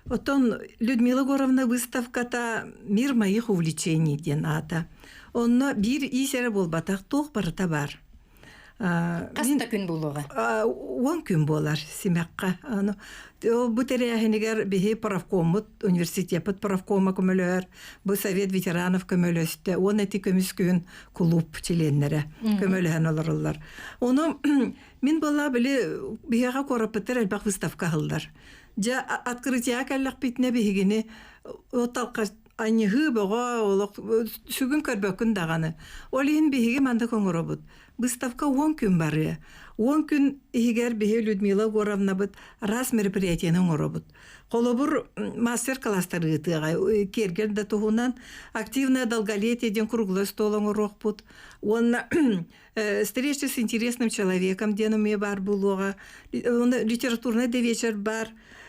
Отон Людмила Горовна выставката «Мир моих увлечений» ден ата. Онна бир исере болбатақ тоқ барыта бар.
Каста күн булуга.
10 күн болар симекка. Бу теряхинигер бихи правкомут университет правкома көмөлөр, бу совет ветеранов көмөлөстө, он эти көмүс күн клуб членнере көмөлөһөн олорлар. Оны мен бала биле бияга корапыттар албак выставка кылдыр. Жа открытие каллак битне бигине оталка аньгы бага олок сүгүн көрбөкүн даганы. Олин биге манда коңоробут. Выставка 10 күн бары. 10 күн игер бихе Людмила Горовна бут раз мероприятиенин оңоробут. Колобур мастер-класстары ытыга кергер да тугунан активное долголетие ден круглый стол оңорокпут. Он встреча с интересным человеком денуме бар булуга. Он литературный да вечер бар.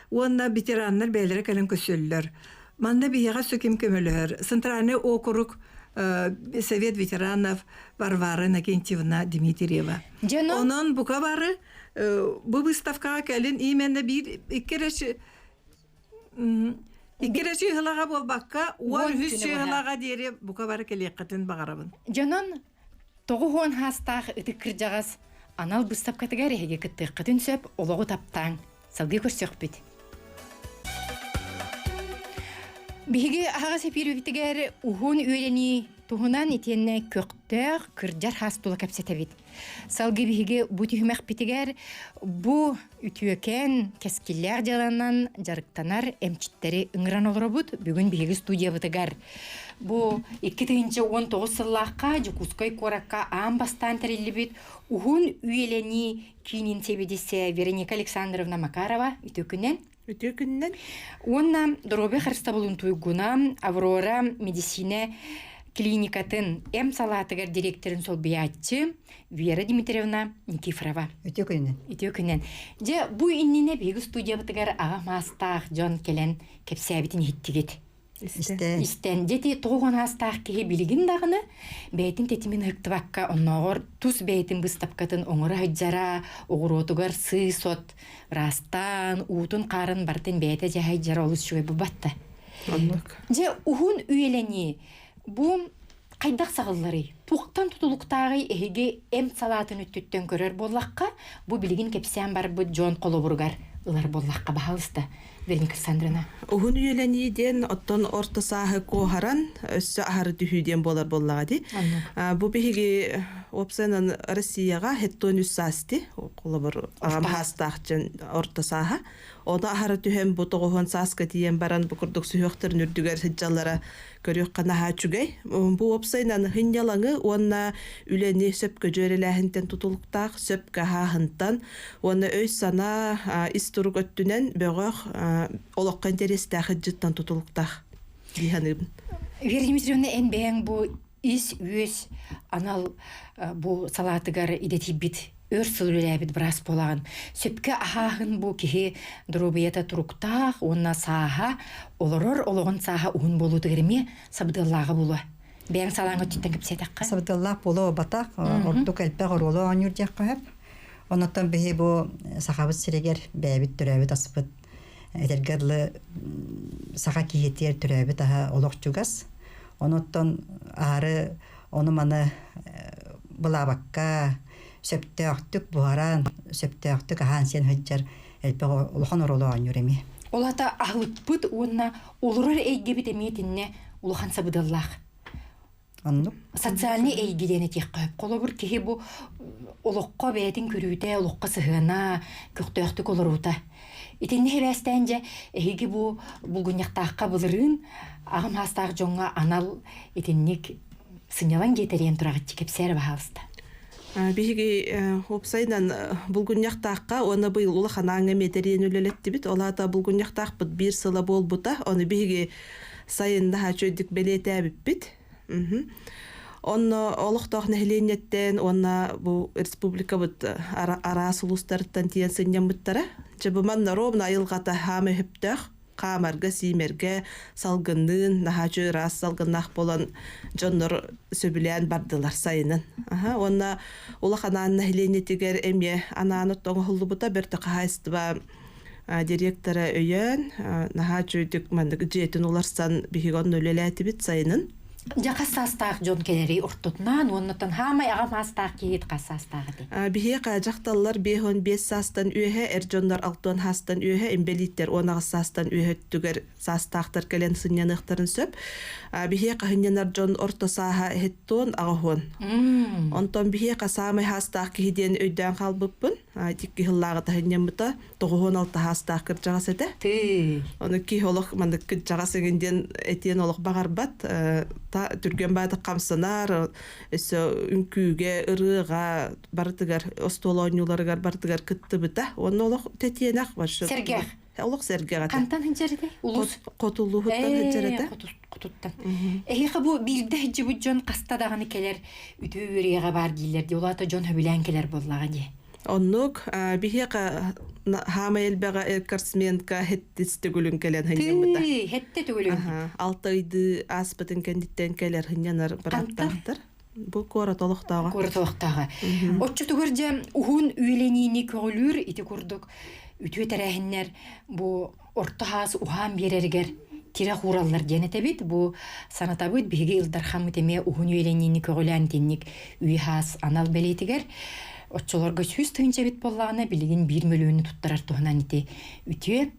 Он ветераннар бәйләре кален көсөллөр. Манда бияга сөкем көмөлөр. Центральный округ Совет ветеранов Варвара Иннокентьевна Дмитриева. Онон бука бары бу выставкага келин именно бир иккеречи хылага болбакка, он хүччи хылага дере бука бары келеккатын багарабын.
Жанан тогухон хастах ытыккыр жагас анал выставкатыгар эге кыттыккытын сөп ологу таптаң. Салгы көрсөкпүт. Биги ага сепирүбитигер ухун үйрени тухунан итенне көктөк кыржар хастула капсетебит. Салгы биги бу түймәк битигер бу үтүөкен кескиллер жаланан жарыктанар эмчиттери ыңран олоробут бүгүн биги студия битигер. Бу 2019 сыллакка жукускай коракка амбастан терилибит ухун үйрени кинин себедисе Вероника Александровна Макарова үтөкүнен Онна дробе харстабылын туйгуна Аврора медицина клиникатын салатыгар директорын сол биятчы Вера Дмитриевна Никифорова. Үтөкүнен. Же бу иннине биги студия бытыгар ага мастах Жон келен кепсәбитин хиттигит. Истен дети тоғын астақ кеге билигин дағыны бәйтін тетімін хыктыбакка оннағыр тус бәйтін бұстапкатын оңыры хайджара оғыротугар сый-сот растан уутун қарын бартын бәйті жа хайджара олыс шуай бұбатты. Же ухун үйелені бұл қайдақ сағыллары туқтан тұтылықтағы әйге салатын үттіттен көрер боллаққа бұл билигин кепсән бар бұд Жон Қолобургар ылар боллаққа бағалысты. Вероника Александровна.
Ухун үйелениден оттон орта саһы кохаран өссө ахары түһүден болар боллагади. Бу биһиги опсанан Россияга хеттон үссасти колобор агам хастахчын орта саһа. Ода ахары түһен бу тогохон саска диен баран бу курдук сүйөктөр нүрдүгөр сыджалара көрөк кана хачугай. Бу опсайнан хинялаңы онна үлени сөпкө жөреләһинтен тутулуктак сөпкө хахынтан онна өй сана истурук өттүнен бөгөк олоққа интерестағы жыттан тұтылықтақ дейханыбын.
Вера Дмитриевна әнбәң бұ өз анал бұ салатыгар идетибит өр сылырыләбіт бірас болағын. Сөпке ахағын бұ кеге дұрубиета тұруқтақ, онна саға, олырыр олығын саға ұғын болу түгірме сабыдыллағы болу. Бәң салаңы түттен кіпсетаққа?
Сабыдыллақ болу батақ, ордық әлпәқ оролу анюр дияққа әп. Онаттан бейі бұ сақабыт сірегер бәйбіт түрәбіт асыпыт. Этергерлы саха киетер түрәбіт аға олоқчугас. Оноттан ары оны маны бұлабаққа сөпті ақтық бұғаран, сөпті ақтық аған сен хүджар әлпі олған оролу анюр еме.
Олата ағылып бұд, онна олырыр әйгебіт әметінне олған сабыдаллақ. Социальный әйгедені тек қойып. Қолы бұр кеге бұ олыққа бәйтін көрүйті, олыққа сығына, көкті ақтық олыруыта. Итенне хебәстәнже эһиги бу булгуньяктаакка былырын агым хастаак жоңга анал итенник сынялан кетерен турагыт кепсәр баһалыста.
Биһиги опсайнан булгуньяктаакка оны быйыл улаханааңа метерен үлелетти бит. Олата булгуньяктаак бит бир сыла болбута. Оны биһиги сайында хачөдүк белетәбит бит. Онно олохтоох нехленеттен онна бу республика бут арас улустарыттан тиен сыннямыттара. Жабыман ровна айылгата хамы хөптөх, камарга симерге салгындын, нахачы рас салгыннах болан жоннор сөбілен бардылар сайынын. Онна улаханан нехленеттигер эме анааны тоңхуллу бута берті қайыстыба директора өйен, нахачы дик мандык жетин уларсан бихигон өлеләті бит сайынын.
жа кассастаак жон келери ортотунан оннотон хамай агам астаак киит кассастаак ди.
Бихе қажақталар 5-5 састан үйе, әржондар 6 хастан үйе, эмбелиттер 10 састан үйе түгер састақтар кәлен сынянықтарын сөп. Бихе қахынянар жон орто саха хеттон ағахон. Онтон бихе қасамай хастақ кейден өйден қалбыппын. Тикки хыллағы тахынянмыта 9-6 хастақ кіржағас әді. Оны ки олық мандық кіржағас егенден әтен олық бағарбат. Түрген бады қамсынар, үнкүйге, ырыға, бартыгар, остолонюларыгар бартыгар кытты біта. Оны олық тәтиенақ бар.
Сергех.
Олық сергеға.
Кантан хынчарыды? Улус?
Котулу хуттан хынчарыды.
Котуттан. Эхиқа бұ билді жібі жон қастадағаны келер, үті өреға бар дейлерді, олата жон хөбілен келер боллаға де.
Оннук, бихеқа хама елбеға эркарсменка хеттісті күлін келен хынянмыта.
Хетте түгілін.
6 айды аспытын кәндіттен келер хынянар біраттақтыр. Бұл кора толықтаға.
Кора толықтаға. Отчы түгір же ұхын үйленейіні көгілір ити күрдік. Үтіе тәрәхіннер бұл орта хас ұхан берергер тире хураллар денете бит. Бұл санатабыд бігі илдар хамы теме ұхын үйленейіні көгілән тенник үй хас анал белетігер. Отчыларға сөз түйінче бит боллағына білігін 1 миллионы тұттарар тұғынан ете үтіе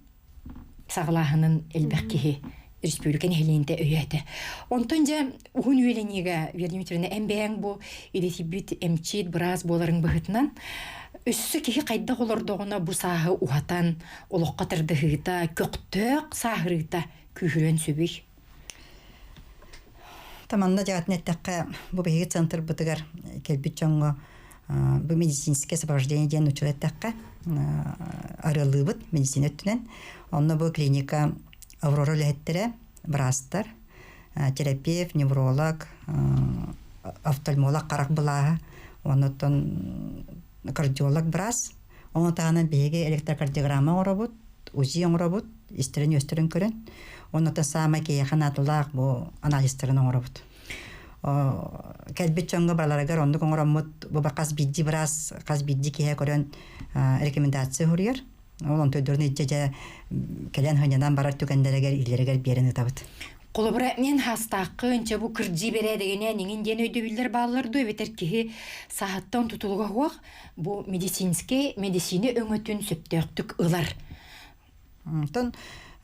сағылағының әлбәқ кеге республикан хелинте өйәті. Онтон жа ұғын үйленеге вердеметеріне әмбәң бұл едеті бүт әмчет біраз боларын бұғытынан өссі кеге қайда қолырдығына бұл сағы ұғатан, олыққа тұрдығыта, көқтөк сағырыта күйірен сөбей.
Таманна жағатын әттәққа бұл бейгі центр бұтығар келбіт жоңғы бұл медицинское сопровождение ден учил әттәққа арылы бұд медицина өттінен. Онны бұл клиника Аврора ләттері, брастар, терапевт, невролог, офтальмолог қарақ бұлағы, онытын кардиолог брас, оны тағынан бейге электрокардиограмма оңырабыд, УЗИ оңырабыд, истерін өстірін көрін, онытын сама кейехан атылақ бұл анализтерін оңырабыд. Кәлбет жоңғы бараларығар ондық оңырамыд, бұл қаз бидді брас, қаз бидді кейе көрін рекомендация хүрер. Олон төдөрні жеже кәлен хынянан барар түгендерегер илерегер берені табыт.
Қолыбыра мен хастақы үнче бұ кірджи бере дегене неген ден өйді білдер балыларды өбетер кеге сағаттан тұтылға хуақ бұ медицины өңөтін сөптөқтік ұлар.
Тон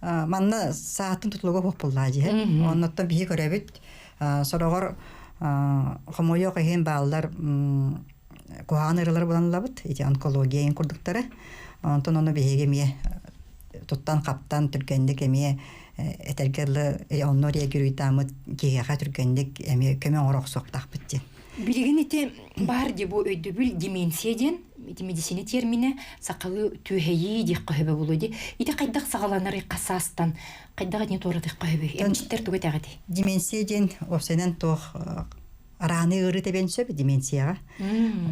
манна сағаттан тұтылға хуақ боллады. Оннаттан бейі көребіт. Сорағыр хомойо қайын балылар қоған ұрылар боланылабыт. Онкология ең күрдіктері. Онтон оны бейге мие туттан қаптан түргендік әме әтергерлі оннория күрійтамыд кейеға түргендік әме көмен орақ соқтақ бітті.
Білеген еті бар де бұл өйді біл деменцияден, медицина термині сақалы түйхейі дек қөбі болу де. Еті қайдақ сағаланары қасастан, қайдағы не торы дек қөбі, әмчеттер түгет ағады.
Деменцияден опсенен тоқ араны ұры тебен сөп, деменцияға.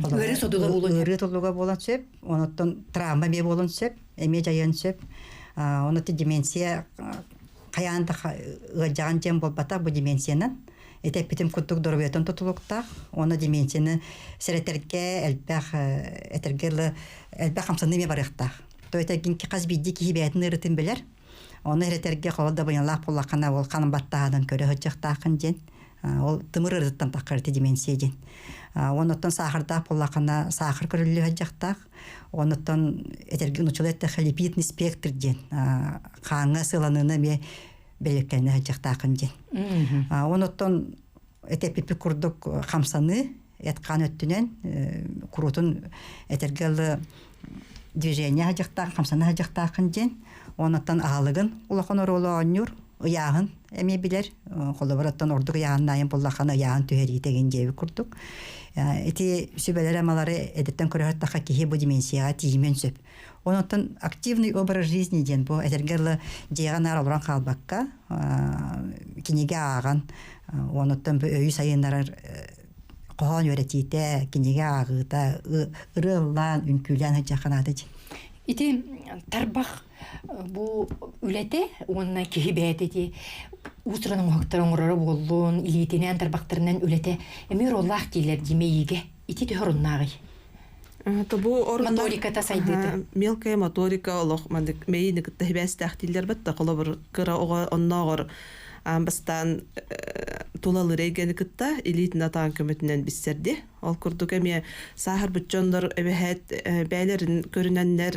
Өрі содуға болын.
Өрі толуға болын сөп, оныттан травма ме болын сөп, әме жайын сөп. Онытты деменция қаянды ғыржаған жем болбата бұл деменциянан. Әтәппетім күттік дұрбетін тұтылықтақ. Оны деменцияны сәретерге әлбәқ қамсаны ме барықтақ. Тойта қаз бейді кейбәйтін ұрытын білер. Оны әретерге қолда бұйынлақ болақана ол қаным баттағадан көрі ғыржақтақын ден. Ол тымыр ырыттан тақырды деменцияден. Оныттан сақырдақ болақана сақыр көрілі ғажақтақ. Оныттан әтерген ұчылетті халипидный спектрден. Қаңы сыланына ме белеккені ғажақтақын ден. Оныттан әтепепі күрдік қамсаны әтқан өттінен күрутын әтергелі движение ғажақтақ, қамсаны ғажақтақын ден. Оныттан ағалығын ұлақын оролы оңыр. Ұяғын әме білер, қолы бараттан ордық ұяғын айын боллақаны ұяғын түйері етеген жеуі күрдік. Эти сөбелер амалары әдеттен көріғаттаққа кейі бұл деменцияға тиімен сөп. Онықтан активный образ жизни ден бұл әтергерлі жеған аралыран қалбаққа, кенеге ағын, онықтан бұл өйі сайынларыр қоған өретейті, кенеге ағыта, ұрылан, үнкілен жақанады ден.
Ити тарбақ бұл үләте, онына кейі бәйті ұсыраның оқтарын ұрары болуын, илетінен тарбақтарынан үләте әмір олақ дейлер демейіге. Ити түхір ұннағы. Моторика тасайдыды.
Мелкая моторика олық, мейіні күтті хебәсті әқтілдер бітті, қолы бір кіра оға оннағыр бастан тулалыр эгени кытта элит натаан көмөтүнөн биссерди. Ол курдук эме сахар бутчондор эбехет бәйлерин көрүнөннер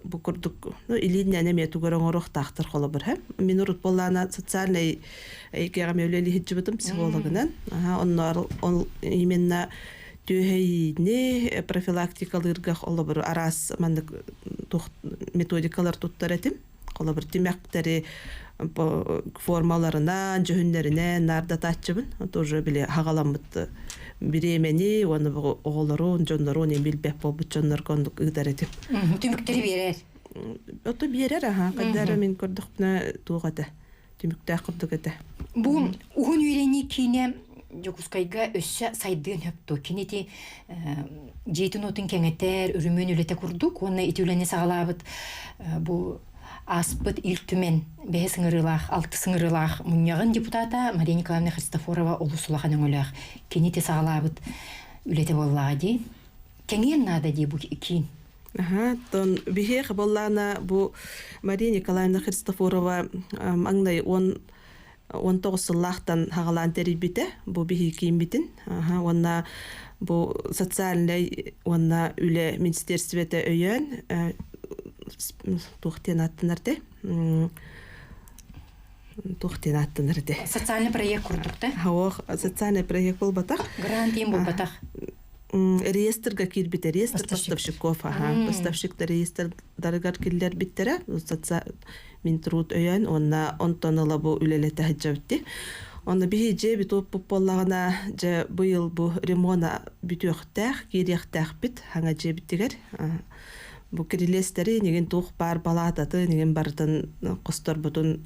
бу курдук элитнен эме тугөрөңөрөк тактыр холобур ха. Мен урут боллана социальный эйгега мөлели хиджибытым психологынан. Оннор именно түйейне профилактикалырга холобур арас мандык методикалар туттар этим. Холобур тимяктери формаларына, жөһүннәренә нарда тачыбын. Тоже биле хагаламыт биремени, оны оголорун, жоннорун билбеп болбут жоннор кондук ыдар этип.
Түмүктери берер.
Ото берер кадары мен көрдүкне тугата. Түмүктә кырдык эте.
Бу угун үйрени кине жокускайга өссө сайдыгын хөптө. Кинети жетин отун кеңетер, үрүмөн үлете курдук. Оны итүлене сагалабыт. Бу аспыт илтүмен бе сыңырылах, алты сыңырылах муньягын депутата Мария Николаевна Христофорова олусулахан өңөлөх. Кенете сагалабыт үлете боллага ди. Кеңен нада ди бу кийин.
Тон бихе боллана бу Мария Николаевна Христофорова аңнай 19 сыллахтан хагалан терибите бу бихи кийин битин. Онна бу социальный онна үле министерствете өйөн тухтен аттынарда.
Социальный проект курдук да?
Хауах социальный проект болбатах.
Грант им болбатах.
Реестрга кирбите, реестр поставщиков. Поставщиктар реестр дарыгар киллер биттере. Мин труд өйөн, онна онтоныла бу үлелете хаджабитти. Онна бихи же битоп боллагана же быйыл бу ремона бүтөктәх, кирехтәх бит, хаңа же биттигер. Бу кирилестери неген тух бар балататы, неген бартын костор бутун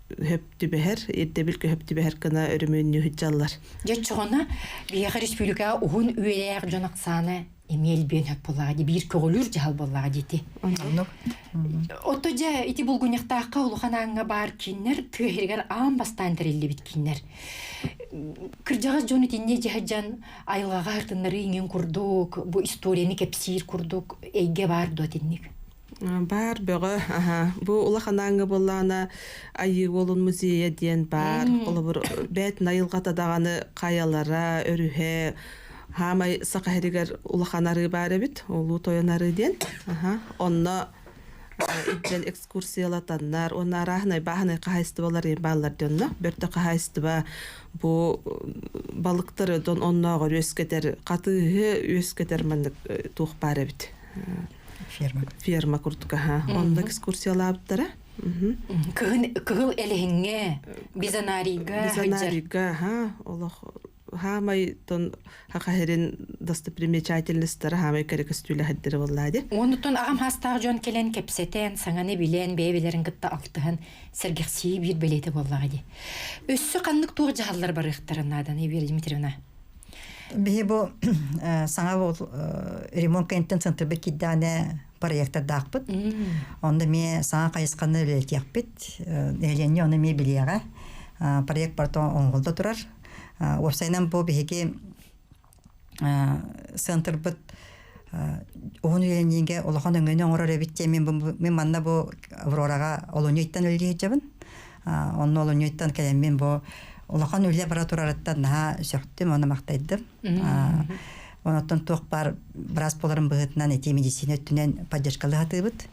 höptübeher, erdebilke höptübeher kana örümünü hıcallar.
Geççoğuna Biyağı Respublika uğun üyeler jonaksana emel ben höp boladı, bir köğülür cahal boladı iti. Otoca iti bulgunyaqtaqqa uluxanaŋa bar kinler, tüherger ağam bastan terilli bit kinler. Kırjağız jonu tinne jahjan ayılgağa hırtınları ingen kurduk, bu istoriyani kepsir kurduk, eyge bar do tinnik.
Бар бөгө, бу улаханаңы боллана айы олун музейе диен бар. Олабыр бәт найылгата даганы каялара, өрүхе, хамай сакахеригер улаханары бар бит, улу тоянары диен. Онна иджен экскурсиялатаннар, онна рахнай бахнай кахайстыбалар баллар дионна. Бөртө кахайстыба бу балыктары дон оннага өскетер, катыгы өскетер мандык тух бар бит. Ферма куртука, онда экскурсиялаптара.
Кыгыл элехинге,
Бизанарига, олох хамай тон хакахерин достопримечательностьтары хамай керекестүле хаддер боллады.
Онутон агам хастагы жон келен кепсетен, саңаны билен, бейбелерин кытта алтыгын сергекси бир белети боллагы. Өссө каннык тугы жааллар барыктарынадан Евгения Дмитриевна.
Бе бу саңа бу ремонт кенттен центрбе киддане проекттар дакпыт. Онда ме саңа кайысканы летияппит. Эленне оны ме билияга. Проект барто оңголдо турар. Опсайнан бу беге центрбыт оңуленинге олохон өңөнө оңорор битте мен манна бу Аврорага олоньоттан өлдү. Онно олоньоттан келем мен бу Улахан үле бара турараттан наha сөктүм, оны мактайдым. Онотон тоқ бар біраз боларын бұғытынан эти медицина өттінен поддержкалы хатыбыт.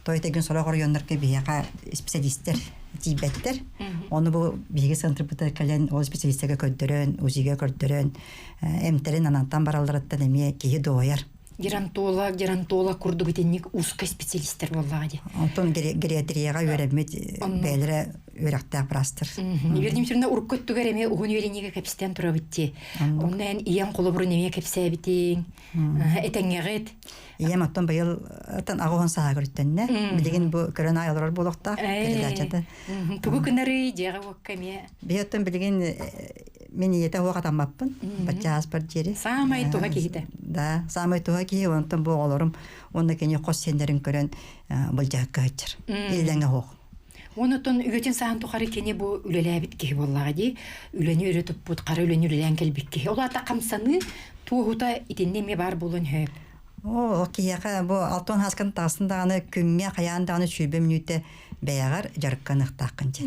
Тойта күн сола қорыйонларқа бияға специалисттер, тибеттер. Оны бұл бейгі центр бұта кәлен ол специалисттеге көддірін, өзіге көрдірін, әмтерін анантан баралараттан әме кейі доғаяр.
Геронтолог курду битенник узкий специалисттер боллагы.
Антон гериатрияга өремет бәйләре өрәктә прастыр.
Евгения Дмитриевна уруп көттүгөр эме угун үйренеге кепстен тура битти. Ондан иян колобурун эме кепсе битин. Этеңгегет.
Ия маттан быйыл атын агыгын сага көрттенне. Билеген бу көрөн айылар болокта. Передачада.
Тугу күнәри жага ваккаме.
Биятан билеген мен ете вакытан баппын. Бачас бер жери.
Самай туга кийде.
Да, самай туга кий, онтан бу олорум. Онда кене кос сендерин көрөн булжакка хачыр. Илдәңгә хок.
Онутон үгөтен саан тухары кене бу үлеләбит ки боллага ди. Үлени өрөтүп бут кара үлени үлелән келбик ки. Олата камсаны тугута итеннеме бар болон хөп.
О, кияка бу алтон хаскан тасындагы күмме каяндагы чүйбе мүнөтө бәягар жарыкканыктаакын же.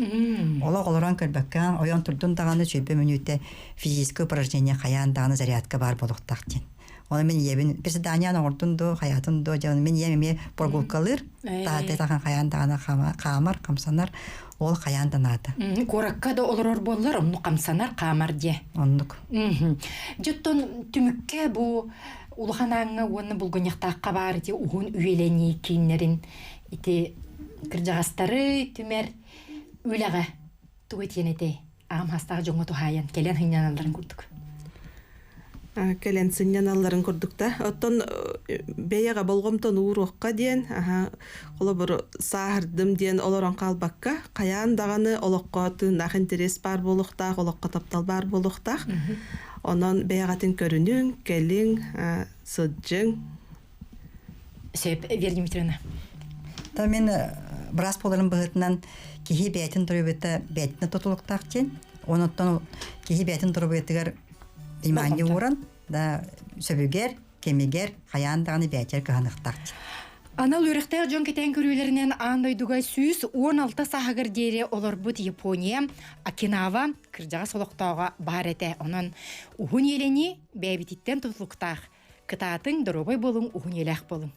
Ола олоран көлбәккән, оян турдун даганы чөйбе минуте физическое упражнение хаян даганы зарядка бар болуктак ден. Оны мен ебин приседания ордунду, хаятынду, жан мен еме прогулкалыр, таган хаян даганы камар, камсанар, ол хаян данады.
Коракка да олорор боллар, онну камсанар камар де.
Оннук.
Жөттөн түмүкке бу улханаңы оны булгоньяктаакка бар де угун үйелени киннерин ити кыржагастары түмер үлага тугетенете ам хастага жоңго тухаян келен хыйнаналарын курдук.
Келен сыньяналарын курдукта. Оттон бэяга болгомтон уурукка диен, ола бір саардым диен олорон калбакка, каян даганы олокко тыынах интерес бар болуктак, олокко таптал бар болуктак. Онон бэягатын көрүнүң, келиң, сыджың.
Сөп, Вера Дмитриевна.
Та мен брас поларын быгытынан кихи бәйтін тұрыбеті бәйтіні тотылықтақ ден. Оныттан кихи бәйтін тұрыбетігер иманне уран, да сөбігер, кемегер, хаяндағаны бәйтер кығанықтақ ден.
Анал үріқтер жон кетен көрілерінен андойдуға сүйіс 16 сағығыр дере оларбыт Япония, Окинава, кіржаға солықтауға бар әті. Онын ұғын елені бәйбітеттен тұтылықтақ. Кытатын дұробай болың ұғын еләқ болың.